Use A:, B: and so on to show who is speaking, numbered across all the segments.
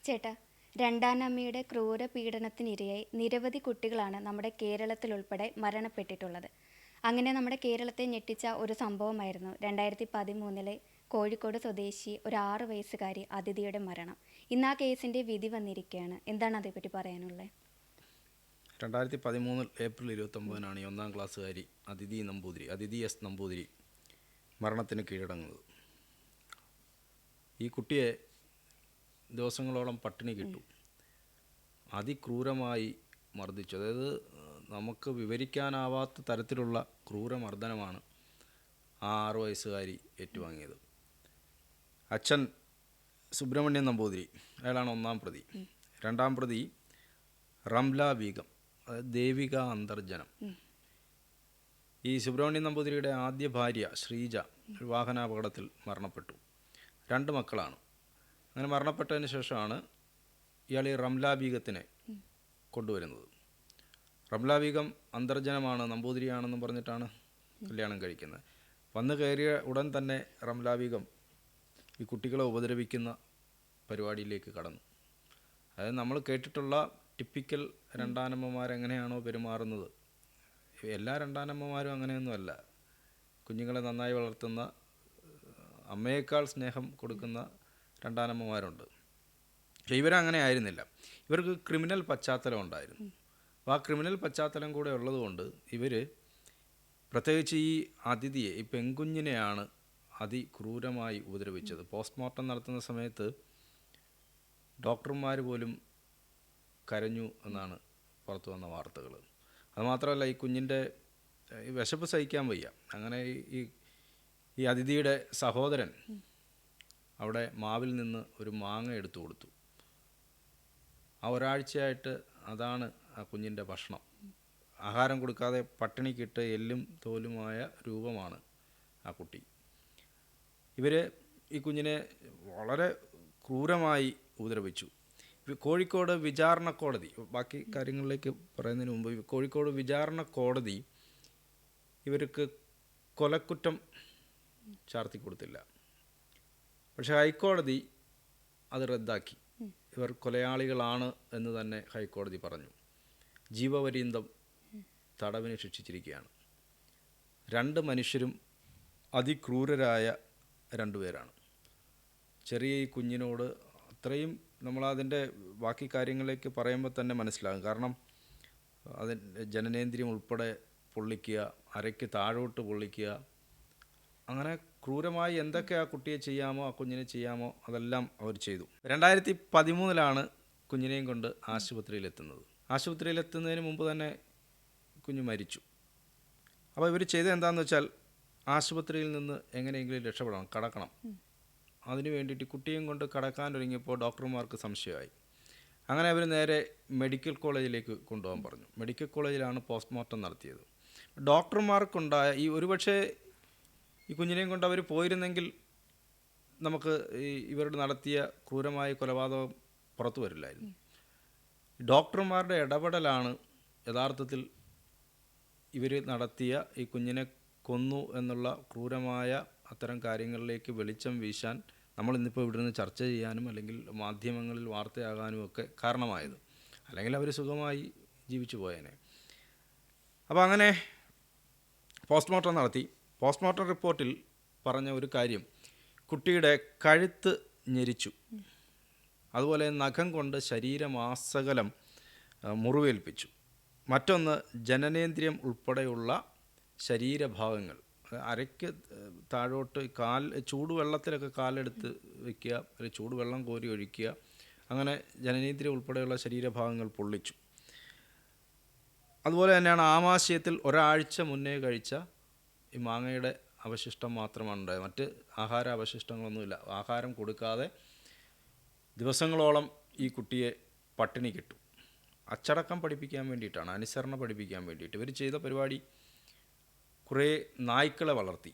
A: ചേട്ടാ, രണ്ടാനമ്മയുടെ ക്രൂര പീഡനത്തിനിരയായി നിരവധി കുട്ടികളാണ് നമ്മുടെ കേരളത്തിലുൾപ്പെടെ മരണപ്പെട്ടിട്ടുള്ളത്. അങ്ങനെ നമ്മുടെ കേരളത്തെ ഞെട്ടിച്ച ഒരു സംഭവമായിരുന്നു 2013 കോഴിക്കോട് സ്വദേശി ഒരു 6 വയസ്സുകാരി അതിഥിയുടെ മരണം. ഇന്ന് ആ കേസിൻ്റെ വിധി വന്നിരിക്കുകയാണ്. എന്താണ് അതേപ്പറ്റി പറയാനുള്ളത്?
B: 2013 ഏപ്രിൽ 29 ഈ 1-ാം ക്ലാസ്സുകാരി അതിഥി എസ് നമ്പൂതിരി മരണത്തിന് കീഴടങ്ങുന്നത്. ഈ കുട്ടിയെ ദിവസങ്ങളോളം പട്ടിണി കിട്ടു, അതിക്രൂരമായി മർദ്ദിച്ചു. അതായത് നമുക്ക് വിവരിക്കാനാവാത്ത തരത്തിലുള്ള ക്രൂരമർദ്ദനമാണ് ആ 6 വയസ്സുകാരി ഏറ്റുവാങ്ങിയത്. അച്ഛൻ സുബ്രഹ്മണ്യൻ നമ്പൂതിരി, അയാളാണ് 1-ാം പ്രതി. 2-ാം പ്രതി റംല ബീഗം, അതായത് ദേവിക അന്തർജനം. ഈ സുബ്രഹ്മണ്യൻ നമ്പൂതിരിയുടെ ആദ്യ ഭാര്യ ശ്രീജ ഒരു വാഹനാപകടത്തിൽ മരണപ്പെട്ടു. 2 മക്കളാണ്. അങ്ങനെ മരണപ്പെട്ടതിന് ശേഷമാണ് ഇയാൾ ഈ റംല ബീഗത്തിനെ കൊണ്ടുവരുന്നത്. റംല ബീഗം അന്തർജനമാണ്, നമ്പൂതിരിയാണെന്നും പറഞ്ഞിട്ടാണ് കല്യാണം കഴിക്കുന്നത്. വന്ന് കയറിയ ഉടൻ തന്നെ റംല ബീഗം ഈ കുട്ടികളെ ഉപദ്രവിക്കുന്ന പരിപാടിയിലേക്ക് കടന്നു. അതായത് നമ്മൾ കേട്ടിട്ടുള്ള ടിപ്പിക്കൽ രണ്ടാനമ്മമാരെങ്ങനെയാണോ പെരുമാറുന്നത്, എല്ലാ രണ്ടാനമ്മമാരും അങ്ങനെയൊന്നുമല്ല. കുഞ്ഞുങ്ങളെ നന്നായി വളർത്തുന്ന, അമ്മയേക്കാൾ സ്നേഹം കൊടുക്കുന്ന രണ്ടാനമ്മമാരുണ്ട്. പക്ഷേ ഇവരങ്ങനെ ആയിരുന്നില്ല. ഇവർക്ക് ക്രിമിനൽ പശ്ചാത്തലം ഉണ്ടായിരുന്നു. അപ്പോൾ ആ ക്രിമിനൽ പശ്ചാത്തലം കൂടെ ഉള്ളതുകൊണ്ട് ഇവർ പ്രത്യേകിച്ച് ഈ അതിഥിയെ, ഈ പെൺകുഞ്ഞിനെയാണ് അതിക്രൂരമായി ഉപദ്രവിച്ചത്. പോസ്റ്റ്മോർട്ടം നടത്തുന്ന സമയത്ത് ഡോക്ടർമാർ പോലും കരഞ്ഞു എന്നാണ് പുറത്തു വന്ന വാർത്തകൾ. അതുമാത്രമല്ല, ഈ കുഞ്ഞിൻ്റെ വിശപ്പ് സഹിക്കാൻ വയ്യ. അങ്ങനെ ഈ അതിഥിയുടെ സഹോദരൻ അവിടെ മാവിൽ നിന്ന് ഒരു മാങ്ങ എടുത്തു കൊടുത്തു. ആ ഒരാഴ്ചയായിട്ട് അതാണ് ആ കുഞ്ഞിൻ്റെ ഭക്ഷണം. ആഹാരം കൊടുക്കാതെ പട്ടിണിക്കിട്ട് എല്ലും തോലുമായ രൂപമാണ് ആ കുട്ടി. ഇവർ ഈ കുഞ്ഞിനെ വളരെ ക്രൂരമായി ഉപദ്രവിച്ചു. കോഴിക്കോട് വിചാരണ കോടതി, ബാക്കി കാര്യങ്ങളിലേക്ക് പറയുന്നതിന് മുമ്പ്, കോഴിക്കോട് വിചാരണ കോടതി ഇവർക്ക് കൊലക്കുറ്റം ചാർത്തി കൊടുത്തില്ല. പക്ഷേ ഹൈക്കോടതി അത് റദ്ദാക്കി. ഇവർ കൊലയാളികളാണ് എന്ന് തന്നെ ഹൈക്കോടതി പറഞ്ഞു. ജീവപര്യന്തം തടവിന് ശിക്ഷിച്ചിരിക്കുകയാണ്. 2 മനുഷ്യരും അതിക്രൂരരായ 2 പേരാണ്. ചെറിയ ഈ കുഞ്ഞിനോട് അത്രയും, നമ്മളതിൻ്റെ ബാക്കി കാര്യങ്ങളിലേക്ക് പറയുമ്പോൾ തന്നെ മനസ്സിലാകും. കാരണം അതിൻ്റെ ജനനേന്ദ്രിയം ഉൾപ്പെടെ പൊള്ളിക്കുക, അരയ്ക്ക് താഴോട്ട് പൊള്ളിക്കുക, അങ്ങനെ ക്രൂരമായി എന്തൊക്കെ ആ കുട്ടിയെ ചെയ്യാമോ, ആ കുഞ്ഞിനെ ചെയ്യാമോ, അതെല്ലാം അവർ ചെയ്തു. 2013 കുഞ്ഞിനെയും കൊണ്ട് ആശുപത്രിയിലെത്തുന്നത്. ആശുപത്രിയിലെത്തുന്നതിന് മുമ്പ് തന്നെ കുഞ്ഞ് മരിച്ചു. അപ്പോൾ ഇവർ ചെയ്തത് എന്താണെന്ന് വെച്ചാൽ, ആശുപത്രിയിൽ നിന്ന് എങ്ങനെയെങ്കിലും രക്ഷപ്പെടണം, കടക്കണം. അതിന് വേണ്ടിയിട്ട് കുട്ടിയും കൊണ്ട് കടക്കാനൊരുങ്ങിയപ്പോൾ ഡോക്ടർമാർക്ക് സംശയമായി. അങ്ങനെ അവർ നേരെ മെഡിക്കൽ കോളേജിലേക്ക് കൊണ്ടുപോകാൻ പറഞ്ഞു. മെഡിക്കൽ കോളേജിലാണ് പോസ്റ്റ്മോർട്ടം നടത്തിയത്. ഡോക്ടർമാർക്കുണ്ടായ ഒരുപക്ഷെ ഈ കുഞ്ഞിനെയും കൊണ്ട് അവർ പോയിരുന്നെങ്കിൽ നമുക്ക് ഇവരുടെ നടത്തിയ ക്രൂരമായ കൊലപാതകം പുറത്തു വരില്ലായിരുന്നു. ഡോക്ടർമാരുടെ ഇടപെടലാണ് യഥാർത്ഥത്തിൽ ഇവർ നടത്തിയ ഈ കുഞ്ഞിനെ കൊന്നു എന്നുള്ള ക്രൂരമായ അത്തരം കാര്യങ്ങളിലേക്ക് വെളിച്ചം വീശാൻ, നമ്മളിന്നിപ്പോൾ ഇവിടെ നിന്ന് ചർച്ച ചെയ്യാനും അല്ലെങ്കിൽ മാധ്യമങ്ങളിൽ വാർത്തയാകാനും ഒക്കെ കാരണമായത്. അല്ലെങ്കിൽ അവർ സുഖമായി ജീവിച്ചു പോയേനെ. അപ്പോൾ അങ്ങനെ പോസ്റ്റ്മോർട്ടം നടത്തി. പോസ്റ്റ്മോർട്ടം റിപ്പോർട്ടിൽ പറഞ്ഞ ഒരു കാര്യം, കുട്ടിയുടെ കഴുത്ത് ഞെരിച്ചു, അതുപോലെ നഖം കൊണ്ട് ശരീരമാസകലം മുറിവേൽപ്പിച്ചു. മറ്റൊന്ന്, ജനനേന്ദ്രിയം ഉൾപ്പെടെയുള്ള ശരീരഭാഗങ്ങൾ, അരയ്ക്ക് താഴോട്ട് ചൂടുവെള്ളത്തിലൊക്കെ കാലെടുത്ത് വയ്ക്കുക, അല്ലെങ്കിൽ ചൂടുവെള്ളം കോരി ഒഴിക്കുക, അങ്ങനെ ജനനേന്ദ്രിയം ഉൾപ്പെടെയുള്ള ശരീരഭാഗങ്ങൾ പൊള്ളിച്ചു. അതുപോലെ തന്നെയാണ് ആമാശയത്തിൽ ഒരാഴ്ച മുന്നേ കഴിച്ച ഈ മാങ്ങയുടെ അവശിഷ്ടം മാത്രമാണ് ഉണ്ടായത്. മറ്റ് ആഹാര അവശിഷ്ടങ്ങളൊന്നുമില്ല. ആഹാരം കൊടുക്കാതെ ദിവസങ്ങളോളം ഈ കുട്ടിയെ പട്ടിണി കിട്ടു. അച്ചടക്കം പഠിപ്പിക്കാൻ വേണ്ടിയിട്ടാണ്, അനുസരണ പഠിപ്പിക്കാൻ വേണ്ടിയിട്ട് ഇവർ ചെയ്ത പരിപാടി. കുറേ നായ്ക്കളെ വളർത്തി.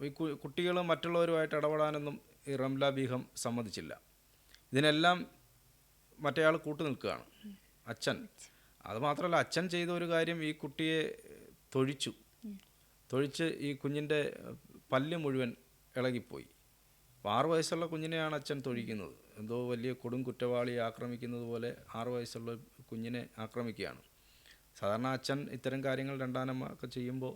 B: ഈ കുട്ടികൾ മറ്റുള്ളവരുമായിട്ട് ഇടപെടാനൊന്നും ഈ റംല ബീഗം സമ്മതിച്ചില്ല. ഇതിനെല്ലാം മറ്റേയാൾ കൂട്ടു നിൽക്കുകയാണ്, അച്ഛൻ. അതുമാത്രമല്ല, അച്ഛൻ ചെയ്ത ഒരു കാര്യം, ഈ കുട്ടിയെ തൊഴിച്ച് ഈ കുഞ്ഞിൻ്റെ പല്ല് മുഴുവൻ ഇളകിപ്പോയി. 6 വയസ്സുള്ള കുഞ്ഞിനെയാണ് അച്ഛൻ തൊഴിക്കുന്നത്. എന്തോ വലിയ കൊടും കുറ്റവാളിയെ ആക്രമിക്കുന്നത് പോലെ 6 വയസ്സുള്ള കുഞ്ഞിനെ ആക്രമിക്കുകയാണ്. സാധാരണ അച്ഛൻ ഇത്തരം കാര്യങ്ങൾ രണ്ടാനമ്മ ഒക്കെ ചെയ്യുമ്പോൾ,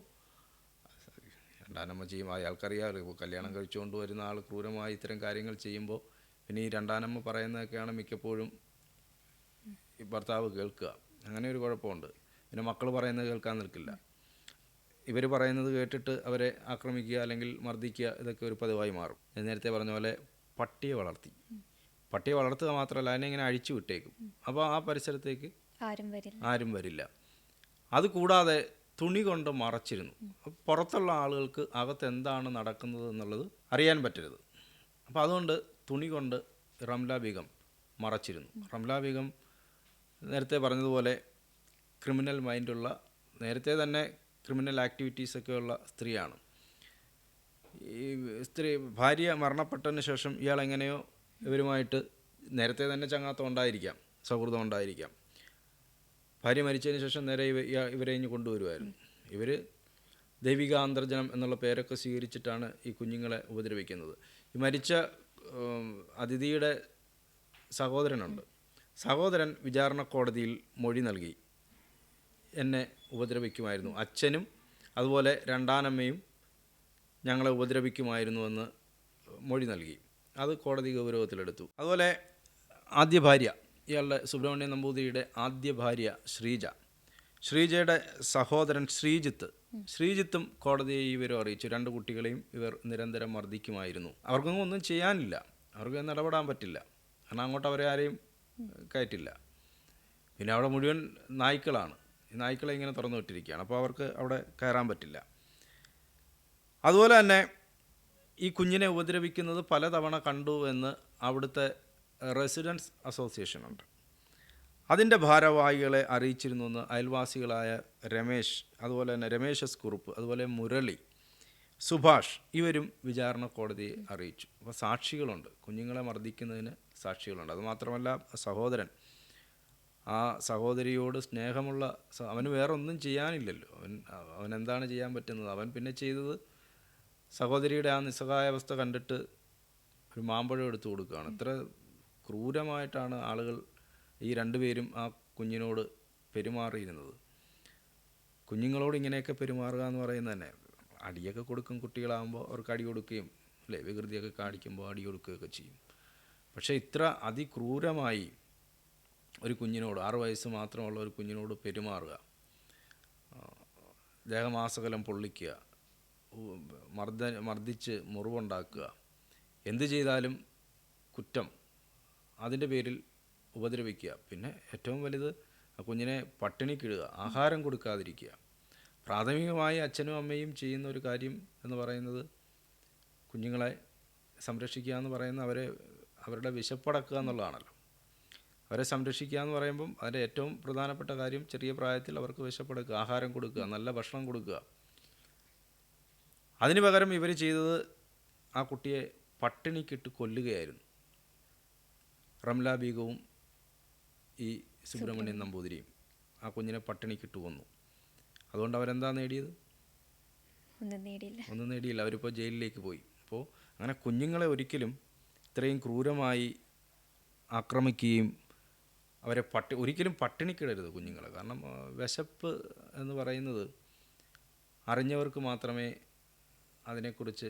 B: രണ്ടാനമ്മ ചെയ്യും, അയാൾക്കറിയാമല്ലോ, ഇപ്പോൾ കല്യാണം കഴിച്ചുകൊണ്ട് വരുന്ന ആൾ ക്രൂരമായി ഇത്തരം കാര്യങ്ങൾ ചെയ്യുമ്പോൾ പിന്നെ ഈ രണ്ടാനമ്മ പറയുന്നതൊക്കെയാണ് മിക്കപ്പോഴും ഈ ഭർത്താവ് കേൾക്കുക. അങ്ങനെ ഒരു കുഴപ്പമുണ്ട്. പിന്നെ മക്കൾ പറയുന്നത് കേൾക്കാൻ നിൽക്കില്ല. ഇവർ പറയുന്നത് കേട്ടിട്ട് അവരെ ആക്രമിക്കുക അല്ലെങ്കിൽ മർദ്ദിക്കുക, ഇതൊക്കെ ഒരു പതിവായി മാറും. ഞാൻ നേരത്തെ പറഞ്ഞ പോലെ പട്ടിയെ വളർത്തി, പട്ടിയെ വളർത്തുക മാത്രമല്ല അതിനെ ഇങ്ങനെ അഴിച്ചു വിട്ടേക്കും. അപ്പോൾ ആ പരിസരത്തേക്ക് ആരും വരില്ല. അതുകൂടാതെ തുണി കൊണ്ട് മറച്ചിരുന്നു. പുറത്തുള്ള ആളുകൾക്ക് അകത്ത് എന്താണ് നടക്കുന്നത് എന്നുള്ളത് അറിയാൻ പറ്റരുത്. അപ്പോൾ അതുകൊണ്ട് തുണി കൊണ്ട് റംല ബീഗം മറച്ചിരുന്നു. റംല ബീഗം നേരത്തെ പറഞ്ഞതുപോലെ ക്രിമിനൽ മൈൻഡുള്ള, നേരത്തെ തന്നെ ക്രിമിനൽ ആക്ടിവിറ്റീസൊക്കെ ഉള്ള സ്ത്രീയാണ്. ഈ സ്ത്രീ ഭാര്യ മരണപ്പെട്ടതിന് ശേഷം ഇയാൾ എങ്ങനെയോ ഇവരുമായിട്ട് നേരത്തെ തന്നെ ചങ്ങാത്തം ഉണ്ടായിരിക്കാം, സൗഹൃദം ഉണ്ടായിരിക്കാം. ഭാര്യ മരിച്ചതിന് ശേഷം നേരെ ഇവരെ ഇഞ്ഞ് കൊണ്ടുവരുമായിരുന്നു. ഇവർ ദൈവികാന്തർജനം എന്നുള്ള പേരൊക്കെ സ്വീകരിച്ചിട്ടാണ് ഈ കുഞ്ഞുങ്ങളെ ഉപദ്രവിക്കുന്നത്. ഈ മരിച്ച അതിഥിയുടെ സഹോദരനുണ്ട്. സഹോദരൻ വിചാരണ കോടതിയിൽ മൊഴി നൽകി, എന്നെ ഉപദ്രവിക്കുമായിരുന്നു, അച്ഛനും അതുപോലെ രണ്ടാനമ്മയും ഞങ്ങളെ ഉപദ്രവിക്കുമായിരുന്നുവെന്ന് മൊഴി നൽകി. അത് കോടതി ഗൗരവത്തിലെടുത്തു. അതുപോലെ ആദ്യ ഭാര്യ, ഇയാളുടെ സുബ്രഹ്മണ്യ നമ്പൂതിരിയുടെ ആദ്യ ഭാര്യ ശ്രീജയുടെ സഹോദരൻ ശ്രീജിത്തും കോടതിയെ ഈ വിവരം അറിയിച്ചു. 2 കുട്ടികളെയും ഇവർ നിരന്തരം മർദ്ദിക്കുമായിരുന്നു. അവർക്കൊന്നും ഒന്നും ചെയ്യാനില്ല, അവർക്ക് ഇടപെടാൻ പറ്റില്ല, കാരണം അങ്ങോട്ട് അവരെ ആരെയും കയറ്റില്ല. പിന്നെ അവിടെ മുഴുവൻ നായ്ക്കളാണ്, ഈ നായ്ക്കളെ ഇങ്ങനെ തുറന്നു വിട്ടിരിക്കുകയാണ്, അപ്പോൾ അവർക്ക് അവിടെ കയറാൻ പറ്റില്ല. അതുപോലെ തന്നെ ഈ കുഞ്ഞിനെ ഉപദ്രവിക്കുന്നത് പലതവണ കണ്ടു എന്ന് അവിടുത്തെ റെസിഡൻസ് അസോസിയേഷനുണ്ട്. അതിൻ്റെ ഭാരവാഹികളെ അറിയിച്ചിരുന്നുവെന്ന് അയൽവാസികളായ രമേശ്, അതുപോലെ തന്നെ രമേശ് എസ് കുറുപ്പ്, അതുപോലെ മുരളി, സുഭാഷ്, ഇവരും വിചാരണ കോടതിയെ അറിയിച്ചു. അപ്പോൾ സാക്ഷികളുണ്ട്, കുഞ്ഞുങ്ങളെ മർദ്ദിക്കുന്നതിന് സാക്ഷികളുണ്ട്. അതുമാത്രമല്ല സഹോദരൻ, ആ സഹോദരിയോട് സ്നേഹമുള്ള, അവന് വേറെ ഒന്നും ചെയ്യാനില്ലല്ലോ, അവൻ എന്താണ് ചെയ്യാൻ പറ്റുന്നത്? അവൻ പിന്നെ ചെയ്തത് സഹോദരിയുടെ ആ നിസ്സഹായാവസ്ഥ കണ്ടിട്ട് ഒരു മാമ്പഴം എടുത്തു കൊടുക്കുകയാണ്. ഇത്ര ക്രൂരമായിട്ടാണ് ആളുകൾ, ഈ 2 പേരും ആ കുഞ്ഞിനോട് പെരുമാറിയിരുന്നത്. കുഞ്ഞുങ്ങളോട് ഇങ്ങനെയൊക്കെ പെരുമാറുക എന്ന് പറയുന്നത് തന്നെ, അടിയൊക്കെ കൊടുക്കും കുട്ടികളാകുമ്പോൾ, അവർക്ക് അടി കൊടുക്കുകയും അല്ലേ, വികൃതിയൊക്കെ കാണിക്കുമ്പോൾ അടി കൊടുക്കുകയൊക്കെ ചെയ്യും. പക്ഷേ ഇത്ര അതിക്രൂരമായി ഒരു കുഞ്ഞിനോട്, 6 വയസ്സ് മാത്രമുള്ള ഒരു കുഞ്ഞിനോട് പെരുമാറുക, ദേഹമാസകലം പൊള്ളിക്കുക, മർദ്ദിച്ച് മുറിവുണ്ടാക്കുക, എന്ത് ചെയ്താലും കുറ്റം, അതിൻ്റെ പേരിൽ ഉപദ്രവിക്കുക. പിന്നെ ഏറ്റവും വലുത് ആ കുഞ്ഞിനെ പട്ടിണിക്കിടുക, ആഹാരം കൊടുക്കാതിരിക്കുക. പ്രാഥമികമായി അച്ഛനും അമ്മയും ചെയ്യുന്ന ഒരു കാര്യം എന്ന് പറയുന്നത് കുഞ്ഞുങ്ങളെ സംരക്ഷിക്കുക എന്ന് പറയുന്നത് അവരുടെ വിശപ്പടക്കുക എന്നുള്ളതാണല്ലോ. അവരെ സംരക്ഷിക്കുക എന്ന് പറയുമ്പം അതിൻ്റെ ഏറ്റവും പ്രധാനപ്പെട്ട കാര്യം ചെറിയ പ്രായത്തിൽ അവർക്ക് വിശപ്പടക്കുക, ആഹാരം കൊടുക്കുക, നല്ല ഭക്ഷണം കൊടുക്കുക. അതിന് പകരം ഇവർ ചെയ്തത് ആ കുട്ടിയെ പട്ടിണിക്കിട്ട് കൊല്ലുകയായിരുന്നു. റംല ബീഗവും ഈ സുബ്രഹ്മണ്യൻ നമ്പൂതിരിയും ആ കുഞ്ഞിനെ പട്ടിണിക്കിട്ട് കൊന്നു. അതുകൊണ്ട് അവരെന്താ നേടിയത്? ഒന്നും നേടിയില്ല. അവരിപ്പോൾ ജയിലിലേക്ക് പോയി. അപ്പോൾ അങ്ങനെ കുഞ്ഞുങ്ങളെ ഒരിക്കലും ഇത്രയും ക്രൂരമായി ആക്രമിക്കുകയും അവരെ ഒരിക്കലും പട്ടിണിക്കിടരുത് കുഞ്ഞുങ്ങളെ. കാരണം വിശപ്പ് എന്ന് പറയുന്നത് അറിഞ്ഞവർക്ക് മാത്രമേ അതിനെക്കുറിച്ച്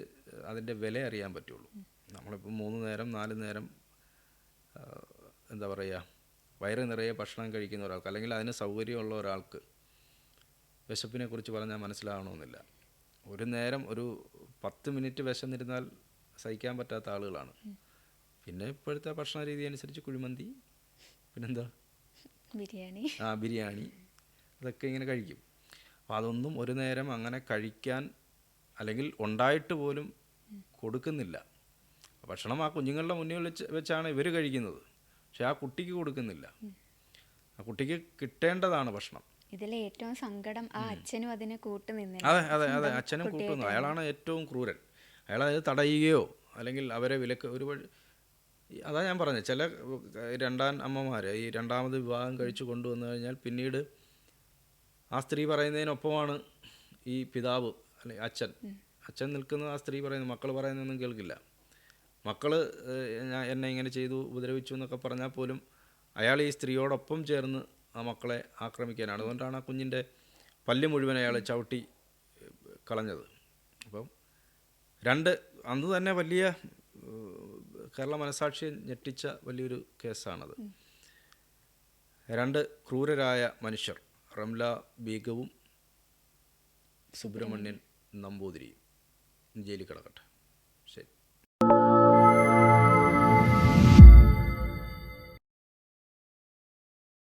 B: അതിൻ്റെ വില അറിയാൻ പറ്റുള്ളൂ. നമ്മളിപ്പോൾ 3 നേരം 4 നേരം എന്താ പറയുക, വയറ് നിറയെ ഭക്ഷണം കഴിക്കുന്ന ഒരാൾക്ക്, അല്ലെങ്കിൽ അതിന് സൗകര്യമുള്ള ഒരാൾക്ക് വിശപ്പിനെക്കുറിച്ച് പറഞ്ഞാൽ മനസ്സിലാവണമെന്നില്ല. ഒരു നേരം ഒരു 10 മിനിറ്റ് വിശന്നിരുന്നാൽ സഹിക്കാൻ പറ്റാത്ത ആളുകളാണ്. പിന്നെ ഇപ്പോഴത്തെ ഭക്ഷണ രീതി അനുസരിച്ച് കുഴിമന്തി, പിന്നെന്താ ബിരിയാണി, അതൊക്കെ ഇങ്ങനെ കഴിക്കും. അപ്പോൾ അതൊന്നും ഒരു നേരം അങ്ങനെ കഴിക്കാൻ, അല്ലെങ്കിൽ ഉണ്ടായിട്ട് പോലും കൊടുക്കുന്നില്ല. ഭക്ഷണം ആ കുഞ്ഞുങ്ങളുടെ മുന്നിൽ വെച്ചാണ് ഇവർ കഴിക്കുന്നത്, പക്ഷെ ആ കുട്ടിക്ക് കൊടുക്കുന്നില്ല. ആ കുട്ടിക്ക് കിട്ടേണ്ടതാണ് ഭക്ഷണം.
A: ഇതിലെ ഏറ്റവും സങ്കടം ആ അച്ഛനും അതിന് കൂട്ടുനിന്നില്ല.
B: അതെ, അച്ഛനും കൂട്ടുന്നു. അയാളാണ് ഏറ്റവും ക്രൂരൻ. അയാളത് തടയുകയോ അല്ലെങ്കിൽ അവരെ വിലക്ക് അതാ ഞാൻ പറഞ്ഞത്, ചില രണ്ടാം അമ്മമാർ ഈ രണ്ടാമത് വിവാഹം കഴിച്ചു കൊണ്ടുവന്നു കഴിഞ്ഞാൽ പിന്നീട് ആ സ്ത്രീ പറയുന്നതിനൊപ്പമാണ് ഈ പിതാവ് അല്ലെങ്കിൽ അച്ഛൻ നിൽക്കുന്നത്. ആ സ്ത്രീ പറയുന്നത്, മക്കൾ പറയുന്നതൊന്നും കേൾക്കില്ല. മക്കൾ എന്നെ ഇങ്ങനെ ചെയ്തു ഉപദ്രവിച്ചു എന്നൊക്കെ പറഞ്ഞാൽ പോലും അയാൾ ഈ സ്ത്രീയോടൊപ്പം ചേർന്ന് ആ മക്കളെ ആക്രമിക്കാനാണ്. അതുകൊണ്ടാണ് ആ കുഞ്ഞിൻ്റെ പല്ല് മുഴുവൻ അയാൾ ചവിട്ടി കളഞ്ഞത്. അപ്പം അന്ന് തന്നെ വലിയ കേരള മനസാക്ഷിയെ ഞെട്ടിച്ച വലിയൊരു കേസാണത്. 2 ക്രൂരരായ മനുഷ്യർ, റംല ബീഗവും സുബ്രഹ്മണ്യൻ നമ്പൂതിരിയും ജയിലിൽ കിടക്കട്ടെ. ശരി.